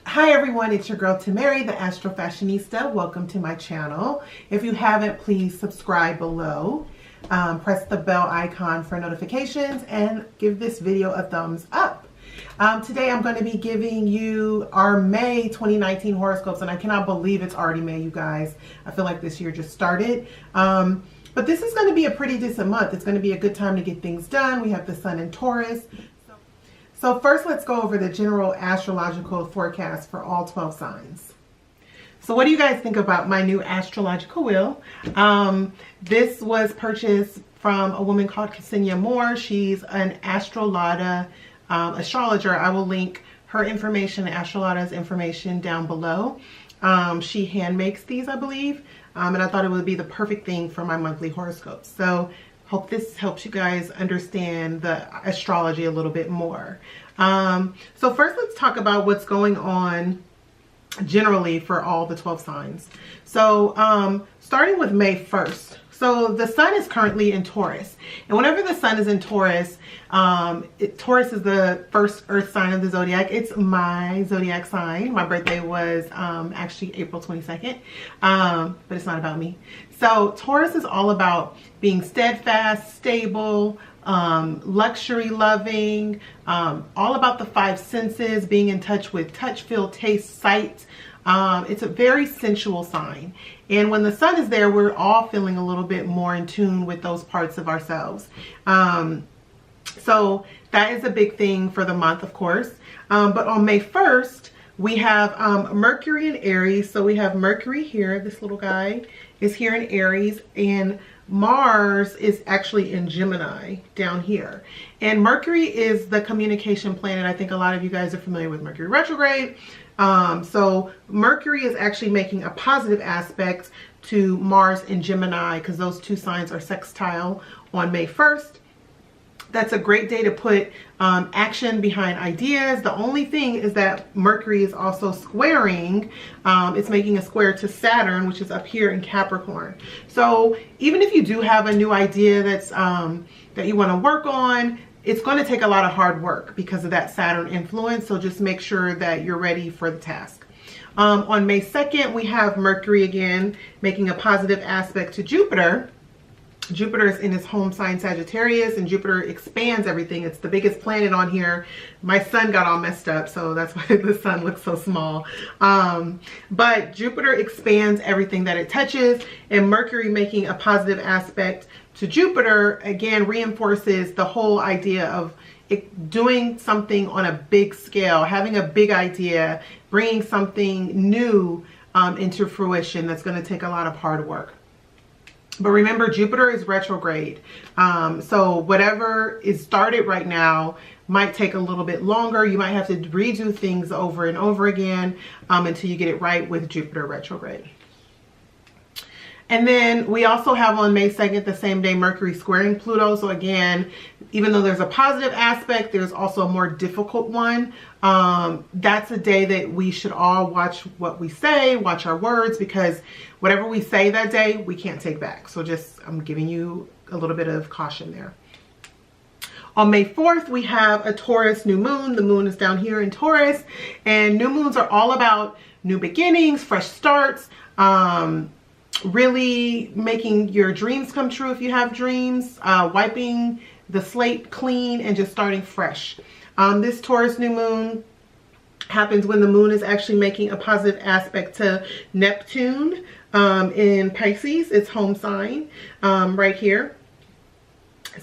Hi everyone, it's your girl Tamari, the Astro Fashionista. Welcome to my channel. If you haven't, please subscribe below. Press the bell icon for notifications and give this video a thumbs up. Today I'm going to be giving you our May 2019 horoscopes, and I cannot believe it's already May, you guys. I feel like this year just started. But this is going to be a pretty decent month. It's going to be a good time to get things done. We have the Sun in Taurus. So first, let's go over the general astrological forecast for all 12 signs. So what do you guys think about my new astrological wheel? This was purchased from a woman called Kesenya. She's an AstroLada astrologer. I will link her information, AstroLada's information, down below. She hand makes these, I believe, and I thought it would be the perfect thing for my monthly horoscope. So hope this helps you guys understand the astrology a little bit more. So first, let's talk about what's going on generally for all the 12 signs. So starting with May 1st. So the Sun is currently in Taurus. And whenever the Sun is in Taurus, Taurus is the first earth sign of the zodiac. It's my zodiac sign. My birthday was actually April 22nd, but it's not about me. So Taurus is all about being steadfast, stable, luxury loving, all about the five senses, being in touch with touch, feel, taste, sight. It's a very sensual sign. And when the Sun is there, we're all feeling a little bit more in tune with those parts of ourselves. So that is a big thing for the month, of course. But on May 1st, we have Mercury in Aries. So we have Mercury here. This little guy is here in Aries, and Mars is actually in Gemini down here. And Mercury is the communication planet. I think a lot of you guys are familiar with Mercury retrograde. So Mercury is actually making a positive aspect to Mars in Gemini, because those two signs are sextile on May 1st. That's a great day to put action behind ideas. The only thing is that Mercury is also squaring. It's making a square to Saturn, which is up here in Capricorn. So even if you do have a new idea that's that you want to work on, it's going to take a lot of hard work because of that Saturn influence. So just make sure that you're ready for the task. On May 2nd, we have Mercury again making a positive aspect to Jupiter. Jupiter is in his home sign Sagittarius, and Jupiter expands everything. It's the biggest planet on here. My sun got all messed up, so that's why the sun looks so small. But Jupiter expands everything that it touches, and Mercury making a positive aspect to Jupiter again reinforces the whole idea of doing something on a big scale, having a big idea, bringing something new into fruition that's going to take a lot of hard work. But remember, Jupiter is retrograde. So whatever is started right now might take a little bit longer. You might have to redo things over and over again until you get it right with Jupiter retrograde. And then we also have on May 2nd, the same day, Mercury squaring Pluto. So again, even though there's a positive aspect, there's also a more difficult one. That's a day that we should all watch what we say, watch our words, because whatever we say that day, we can't take back. So just, I'm giving you a little bit of caution there. On May 4th, we have a Taurus new moon. The moon is down here in Taurus, and new moons are all about new beginnings, fresh starts, really making your dreams come true if you have dreams, wiping the slate clean and just starting fresh. This Taurus new moon happens when the moon is actually making a positive aspect to Neptune in Pisces, its home sign, right here.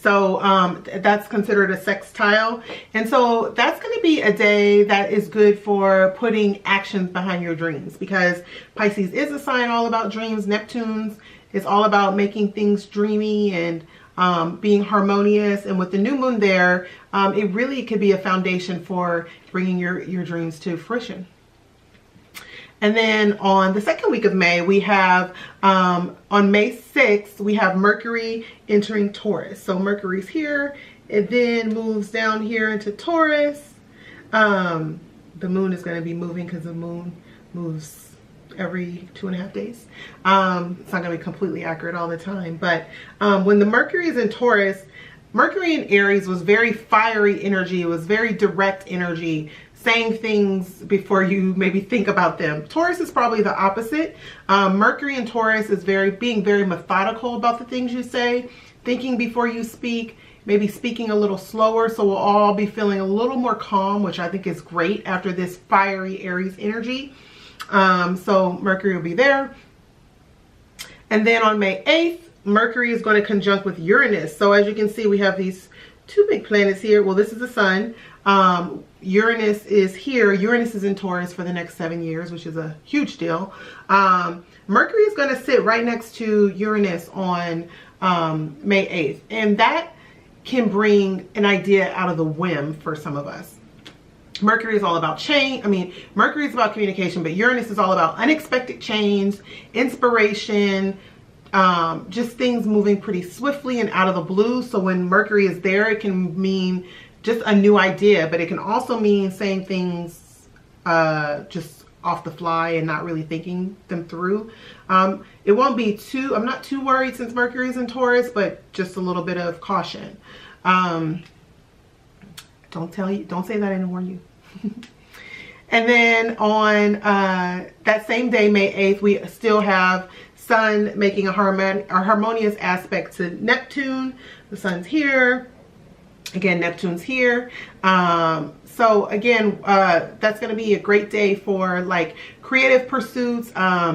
So that's considered a sextile. And so that's going to be a day that is good for putting actions behind your dreams, because Pisces is a sign all about dreams. Neptune's is all about making things dreamy and being harmonious. And with the new moon there, it really could be a foundation for bringing your dreams to fruition. And then on the second week of May, we have, on May 6th, we have Mercury entering Taurus. So Mercury's here, it then moves down here into Taurus. The moon is going to be moving because the moon moves every 2.5 days. It's not going to be completely accurate all the time. But when the Mercury is in Taurus, Mercury in Aries was very fiery energy. It was very direct energy, saying things before you maybe think about them. Taurus is probably the opposite. Mercury in Taurus is being very methodical about the things you say, thinking before you speak, maybe speaking a little slower, so we'll all be feeling a little more calm, which I think is great after this fiery Aries energy. So Mercury will be there. And then on May 8th, Mercury is going to conjunct with Uranus. So as you can see, we have these two big planets here. Well, this is the sun. Uranus is here. Uranus is in Taurus for the next 7 years, which is a huge deal. Mercury is going to sit right next to Uranus on May 8th. And that can bring an idea out of the whim for some of us. Mercury is all about change. I mean, Mercury is about communication, but Uranus is all about unexpected change, inspiration, just things moving pretty swiftly and out of the blue. So when Mercury is there, it can mean just a new idea, but it can also mean saying things just off the fly and not really thinking them through. It won't be too, I'm not too worried since Mercury is in Taurus, but just a little bit of caution. Don't say that I didn't warn you. And then on that same day, May 8th, we still have Sun making a harmonious aspect to Neptune. The Sun's here. Again, Neptune's here. So again, that's going to be a great day for like creative pursuits,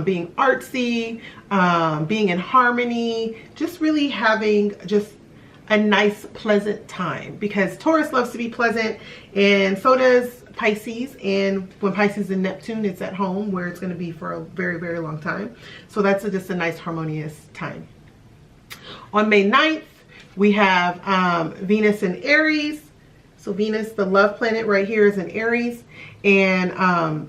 being artsy, being in harmony, just really having just a nice, pleasant time, because Taurus loves to be pleasant, and so does Pisces. And when Pisces is in Neptune, it's at home where it's going to be for a very, very long time. So that's just a nice harmonious time. On May 9th, we have Venus in Aries. So Venus, the love planet right here, is in Aries, and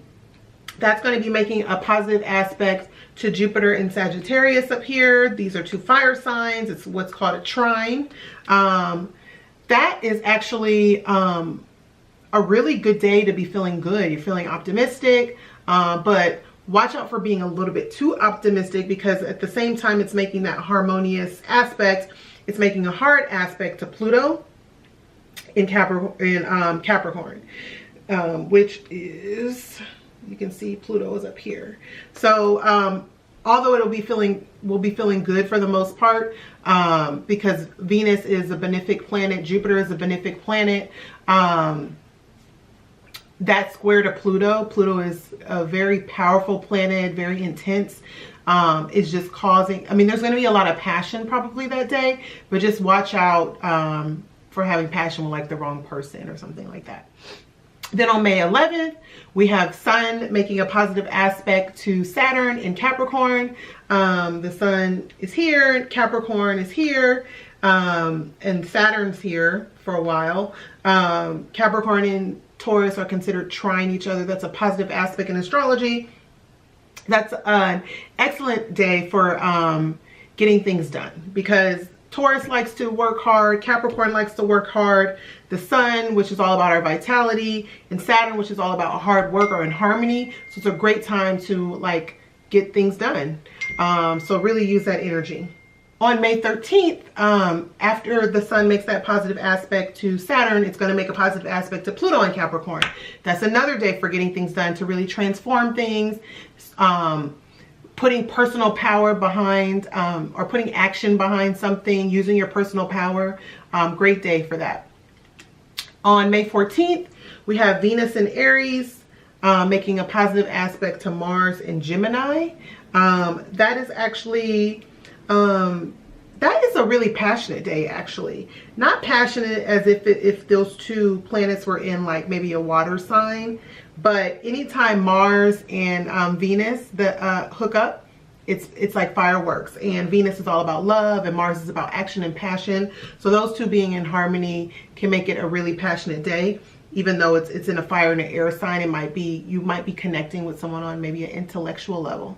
that's going to be making a positive aspect to Jupiter in Sagittarius up here. These are two fire signs. It's what's called a trine. That is actually a really good day to be feeling good. You're feeling optimistic, but watch out for being a little bit too optimistic, because at the same time it's making that harmonious aspect, it's making a hard aspect to Pluto in Capricorn, which is, you can see Pluto is up here. So although we'll be feeling good for the most part, because Venus is a benefic planet, Jupiter is a benefic planet, that square to Pluto. Pluto is a very powerful planet, very intense. It's just causing, I mean, there's going to be a lot of passion probably that day, but just watch out for having passion with like the wrong person or something like that. Then on May 11th, we have Sun making a positive aspect to Saturn in Capricorn. The Sun is here, Capricorn is here, and Saturn's here for a while. Capricorn and Taurus are considered trine each other. That's a positive aspect in astrology. That's an excellent day for getting things done, because Taurus likes to work hard, Capricorn likes to work hard, the Sun, which is all about our vitality, and Saturn, which is all about hard work or in harmony. So it's a great time to like get things done. So really use that energy. On May 13th, after the Sun makes that positive aspect to Saturn, it's going to make a positive aspect to Pluto in Capricorn. That's another day for getting things done, to really transform things, putting personal power behind, or putting action behind something, using your personal power. Great day for that. On May 14th, we have Venus in Aries, making a positive aspect to Mars in Gemini. That is actually, that is a really passionate day, actually. Not passionate as if those two planets were in like maybe a water sign, but anytime Mars and Venus hook up, it's like fireworks. And Venus is all about love, and Mars is about action and passion. So those two being in harmony can make it a really passionate day. Even though it's in a fire and an air sign, you might be connecting with someone on maybe an intellectual level.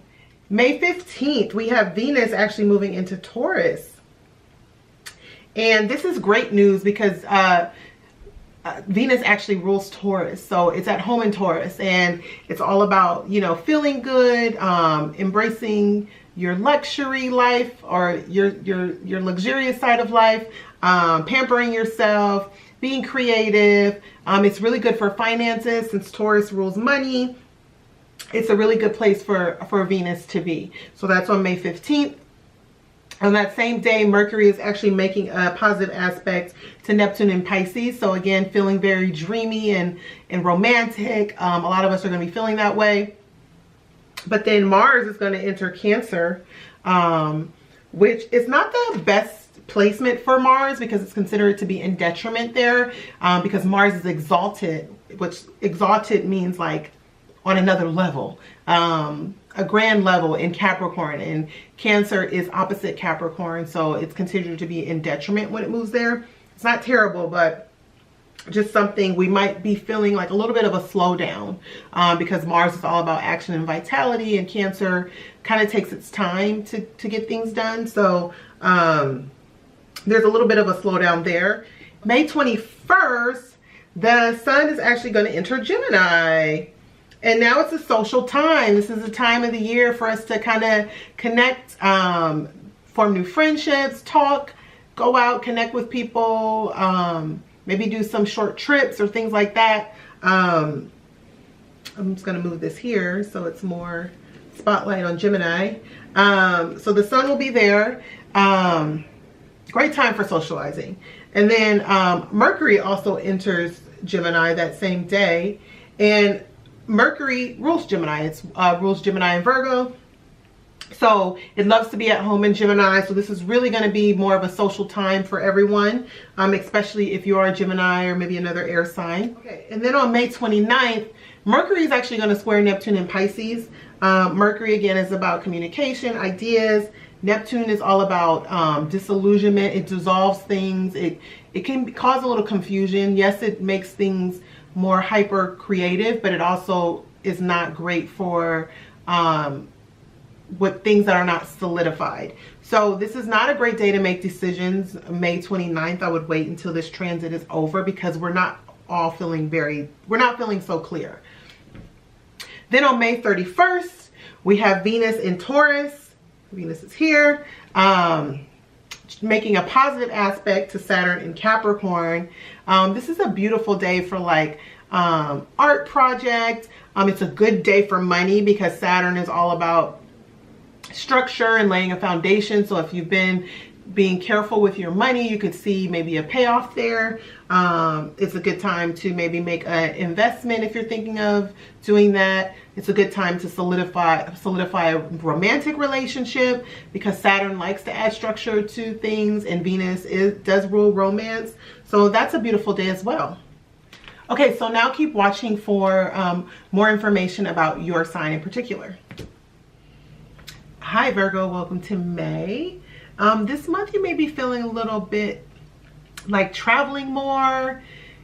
May 15th, we have Venus actually moving into Taurus. And this is great news, because Venus actually rules Taurus. So it's at home in Taurus, and it's all about, you know, feeling good, embracing your luxury life or your luxurious side of life, pampering yourself, being creative. It's really good for finances since Taurus rules money. It's a really good place for Venus to be. So that's on May 15th. On that same day, Mercury is actually making a positive aspect to Neptune in Pisces. So again, feeling very dreamy and romantic. A lot of us are going to be feeling that way. But then Mars is going to enter Cancer, which is not the best placement for Mars because it's considered to be in detriment there, because Mars is exalted, which exalted means like on another level. A grand level in Capricorn, and Cancer is opposite Capricorn, so it's considered to be in detriment when it moves there. It's not terrible, but just something we might be feeling like a little bit of a slowdown, because Mars is all about action and vitality, and Cancer kind of takes its time to get things done. So there's a little bit of a slowdown there. May 21st, the sun is actually going to enter Gemini. And now it's a social time. This is a time of the year for us to kind of connect, form new friendships, talk, go out, connect with people, maybe do some short trips or things like that. I'm just going to move this here so it's more spotlight on Gemini. So the sun will be there. Great time for socializing. And then Mercury also enters Gemini that same day. And Mercury rules Gemini. It rules Gemini and Virgo. So it loves to be at home in Gemini. So this is really going to be more of a social time for everyone, especially if you are a Gemini or maybe another air sign. Okay, and then on May 29th, Mercury is actually going to square Neptune in Pisces. Mercury, again, is about communication, ideas. Neptune is all about disillusionment. It dissolves things. It can cause a little confusion. Yes, it makes things more hyper creative, but it also is not great for with things that are not solidified. So this is not a great day to make decisions. May 29th, I would wait until this transit is over because we're not feeling so clear. Then on May 31st, we have Venus in Taurus. Venus is here, making a positive aspect to Saturn in Capricorn. This is a beautiful day for like art project. It's a good day for money because Saturn is all about structure and laying a foundation. So if you've been being careful with your money, you could see maybe a payoff there. It's a good time to maybe make an investment if you're thinking of doing that. It's a good time to solidify a romantic relationship because Saturn likes to add structure to things, and Venus does rule romance. So that's a beautiful day as well. Okay, so now keep watching for more information about your sign in particular. Hi Virgo, welcome to May. This month you may be feeling a little bit like traveling more,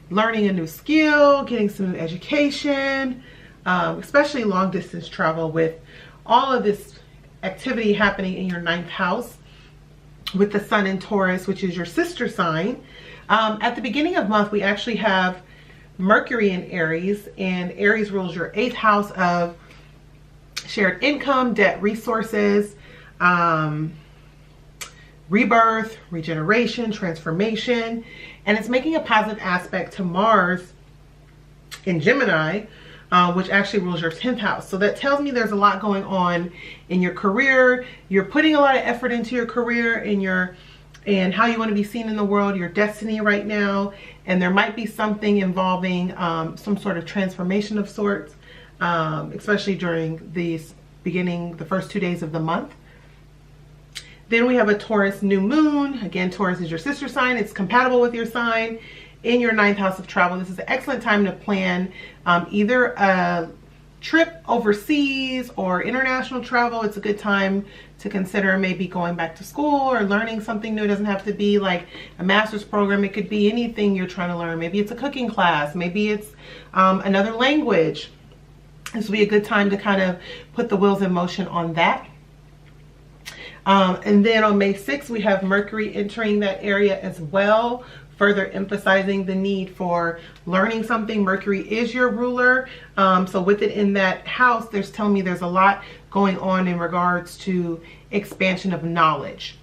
learning a new skill, getting some new education, especially long distance travel with all of this activity happening in your 9th house with the sun in Taurus, which is your sister sign. At the beginning of the month, we actually have Mercury in Aries, and Aries rules your 8th house of shared income, debt, resources, rebirth, regeneration, transformation, and it's making a positive aspect to Mars in Gemini, which actually rules your 10th house. So that tells me there's a lot going on in your career. You're putting a lot of effort into your career and how you want to be seen in the world, your destiny right now, and there might be something involving some sort of transformation of sorts, especially during the first 2 days of the month. Then we have a Taurus new moon. Again, Taurus is your sister sign. It's compatible with your sign in your 9th house of travel. This is an excellent time to plan either a trip overseas or international travel. It's a good time to consider maybe going back to school or learning something new. It doesn't have to be like a master's program. It could be anything you're trying to learn. Maybe it's a cooking class. Maybe it's another language. This will be a good time to kind of put the wheels in motion on that. And then on May 6th, we have Mercury entering that area as well, further emphasizing the need for learning something. Mercury is your ruler. So with it in that house, there's telling me there's a lot going on in regards to expansion of knowledge.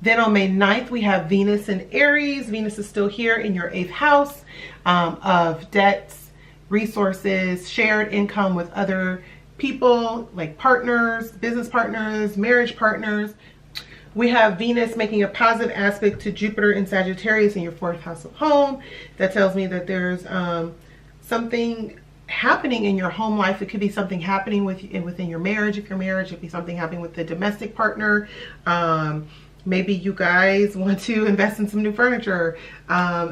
Then on May 9th, we have Venus in Aries. Venus is still here in your 8th house of debts, resources, shared income with other people like partners, business partners, marriage partners. We have Venus making a positive aspect to Jupiter in Sagittarius in your 4th house of home. That tells me that there's something happening in your home life. It could be something happening within your marriage. If you're married, it could be something happening with the domestic partner. Maybe you guys want to invest in some new furniture.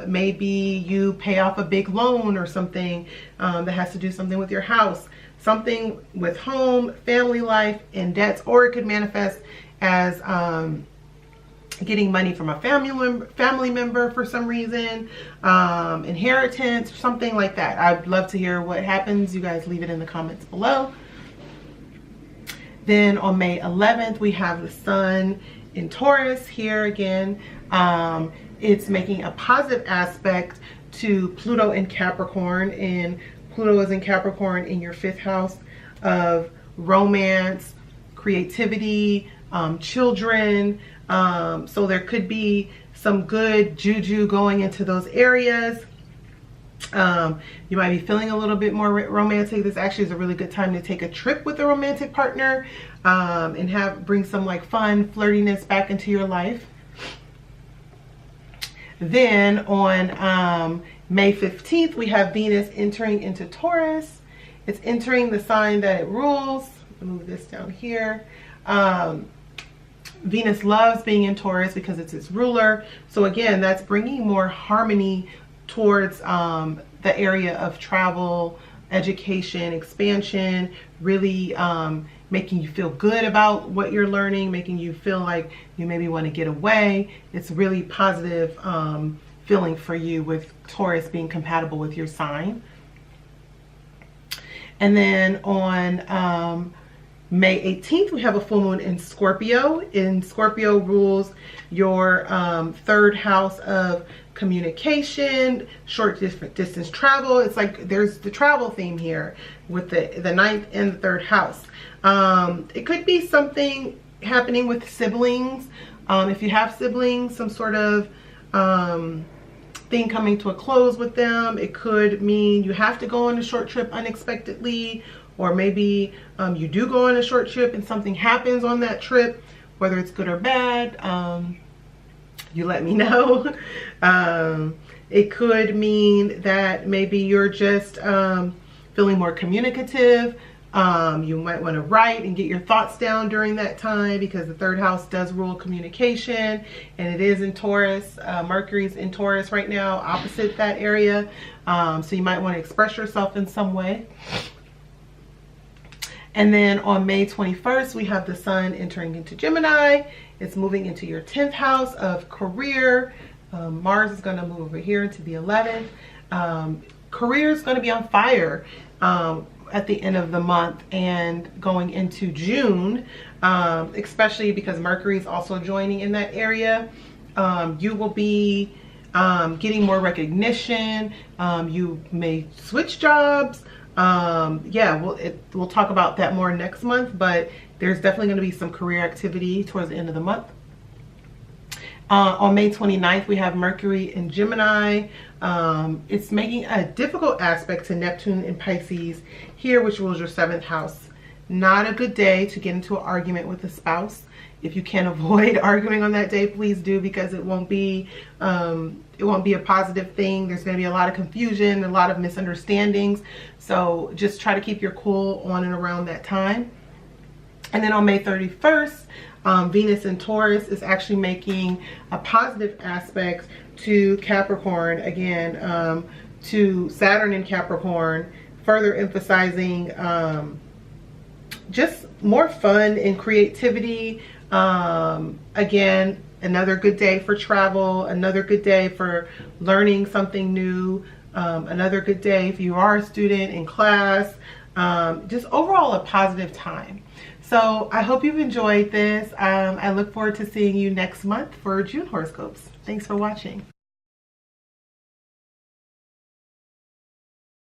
Maybe you pay off a big loan or something that has to do something with your house. Something with home, family life, and debts. Or it could manifest as getting money from a family member for some reason, inheritance, something like that. I'd love to hear what happens. You guys leave it in the comments below. Then on May 11th, we have the Sun in Taurus here again. It's making a positive aspect to Pluto in Capricorn, and Pluto is in Capricorn in your 5th house of romance, creativity, children. So there could be some good juju going into those areas. You might be feeling a little bit more romantic. This actually is a really good time to take a trip with a romantic partner and bring some like fun flirtiness back into your life. Then on May 15th, we have Venus entering into Taurus. It's entering the sign that it rules. Move this down here. Venus loves being in Taurus because it's its ruler. So again, that's bringing more harmony towards the area of travel, education, expansion, really making you feel good about what you're learning, making you feel like you maybe want to get away. It's really positive feeling for you with Taurus being compatible with your sign. And then on May 18th, we have a full moon in Scorpio. Scorpio rules your 3rd house of communication, short distance travel. It's like there's the travel theme here with the 9th and the 3rd house. It could be something happening with siblings. If you have siblings, some sort of thing coming to a close with them. It could mean you have to go on a short trip unexpectedly, or maybe you do go on a short trip and something happens on that trip, whether it's good or bad. You let me know. It could mean that maybe you're just feeling more communicative. You might want to write and get your thoughts down during that time, because the 3rd house does rule communication, and it is in Taurus. Mercury's in Taurus right now, opposite that area. So you might want to express yourself in some way. And then on May 21st, we have the Sun entering into Gemini. It's moving into your 10th house of career. Mars is going to move over here into the 11th. Career is going to be on fire at the end of the month and going into June, especially because Mercury is also joining in that area. You will be getting more recognition. You may switch jobs. Yeah, we'll talk about that more next month, but there's definitely going to be some career activity towards the end of the month. On May 29th, we have Mercury in Gemini. It's making a difficult aspect to Neptune in Pisces here, which rules your 7th house. Not a good day to get into an argument with a spouse. If you can avoid arguing on that day, please do, because it won't be a positive thing. There's going to be a lot of confusion, a lot of misunderstandings. So just try to keep your cool on and around that time. And then on May 31st, Venus in Taurus is actually making a positive aspect to Capricorn, again, to Saturn in Capricorn, further emphasizing just more fun and creativity. Again, another good day for travel, another good day for learning something new, another good day if you are a student in class. Just overall a positive time. So I hope you've enjoyed this. I look forward to seeing you next month for June horoscopes. Thanks for watching.